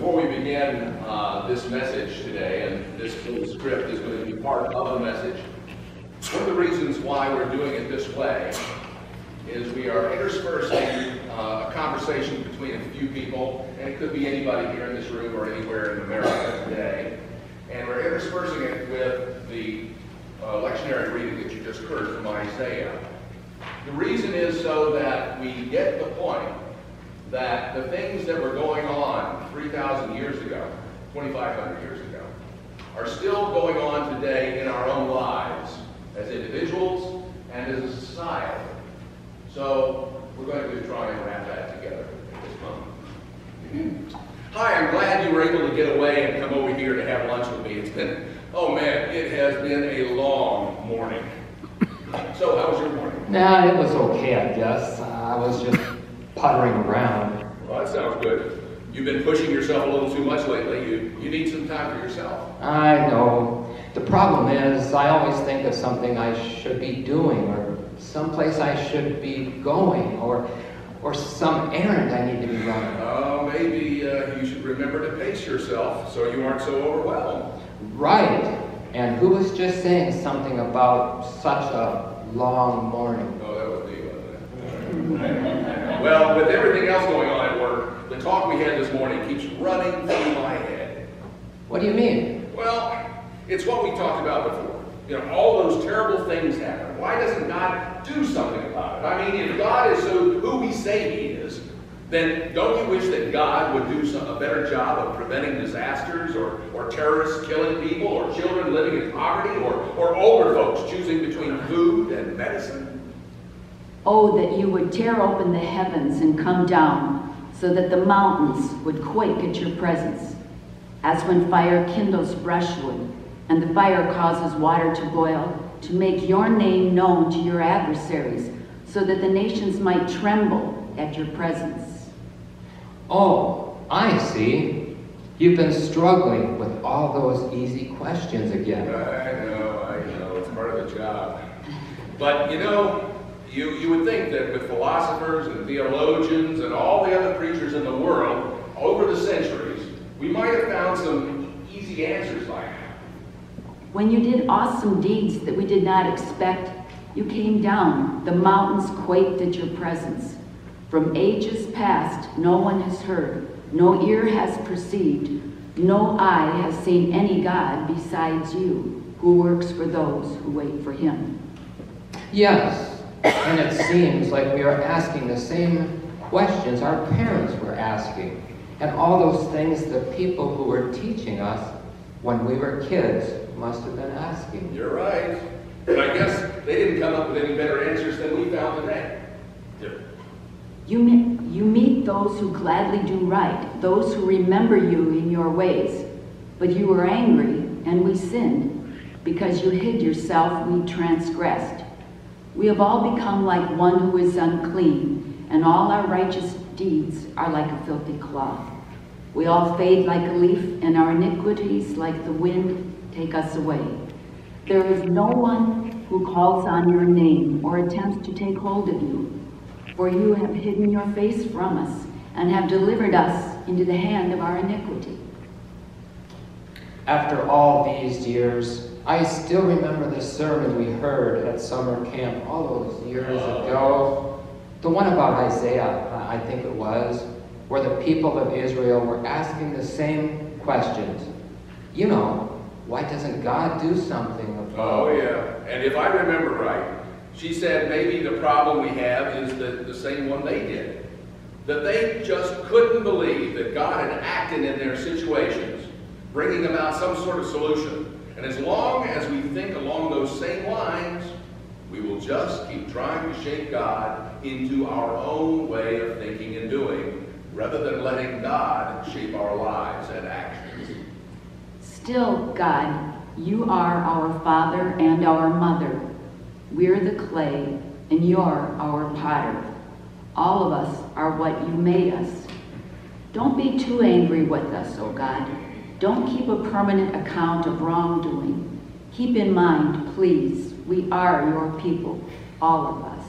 before we begin this message today, and this little script is going to be part of the message, one of the reasons why we're doing it this way is we are interspersing a conversation between a few people, and it could be anybody here in this room or anywhere in America today, and we're interspersing it with the lectionary reading that you just heard from Isaiah. The reason is so that we get the point that the things that were going on 3,000 years ago, 2,500 years ago, are still going on today in our own lives as individuals and as a society. So we're going to try and wrap that together at this moment. Hi, I'm glad you were able to get away and come over here to have lunch with me. It's been, oh man, it has been a long morning. So how was your morning? Nah, it was okay, I guess. I was just puttering around. Well, that sounds good. You've been pushing yourself a little too much lately. You need some time for yourself. I know. The problem is, I always think of something I should be doing, or someplace I should be going, or some errand I need to be running. Oh, maybe you should remember to pace yourself so you aren't so overwhelmed. Right. And who was just saying something about such a long morning? Oh, that was me, wasn't it? Well, with everything else going on at work, the talk we had this morning keeps running through my head. What do you mean? Well, it's what we talked about before. You know, all those terrible things happen. Why doesn't God do something about it? I mean, if God is who we say He is, then don't you wish that God would do a better job of preventing disasters, or terrorists killing people, or children living in poverty, or older folks choosing between food and medicine? Oh, that you would tear open the heavens and come down, so that the mountains would quake at your presence. As when fire kindles brushwood, and the fire causes water to boil, to make your name known to your adversaries, so that the nations might tremble at your presence. Oh, I see. You've been struggling with all those easy questions again. I know. It's part of the job. But, you know, you would think that with philosophers and theologians and all the other preachers in the world over the centuries, we might have found some easy answers by now. When you did awesome deeds that we did not expect, you came down. The mountains quaked at your presence. From ages past, no one has heard, no ear has perceived, no eye has seen any God besides you, who works for those who wait for Him. Yes, and it seems like we are asking the same questions our parents were asking, and all those things the people who were teaching us when we were kids must have been asking. You're right. But I guess they didn't come up with any better answers than we found today. You meet those who gladly do right, those who remember you in your ways. But you were angry, and we sinned. Because you hid yourself, we transgressed. We have all become like one who is unclean, and all our righteous deeds are like a filthy cloth. We all fade like a leaf, and our iniquities, like the wind, take us away. There is no one who calls on your name or attempts to take hold of you. For you have hidden your face from us, and have delivered us into the hand of our iniquity. After all these years, I still remember the sermon we heard at summer camp all those years ago. The one about Isaiah, I think it was, where the people of Israel were asking the same questions. You know, why doesn't God do something about it? Oh, yeah. And if I remember right, she said maybe the problem we have is the same one they did. That they just couldn't believe that God had acted in their situations, bringing about some sort of solution. And as long as we think along those same lines, we will just keep trying to shape God into our own way of thinking and doing, rather than letting God shape our lives and actions. Still, God, you are our Father and our Mother. We're the clay, and you're our potter. All of us are what you made us. Don't be too angry with us, O God. Don't keep a permanent account of wrongdoing. Keep in mind, please, we are your people, all of us.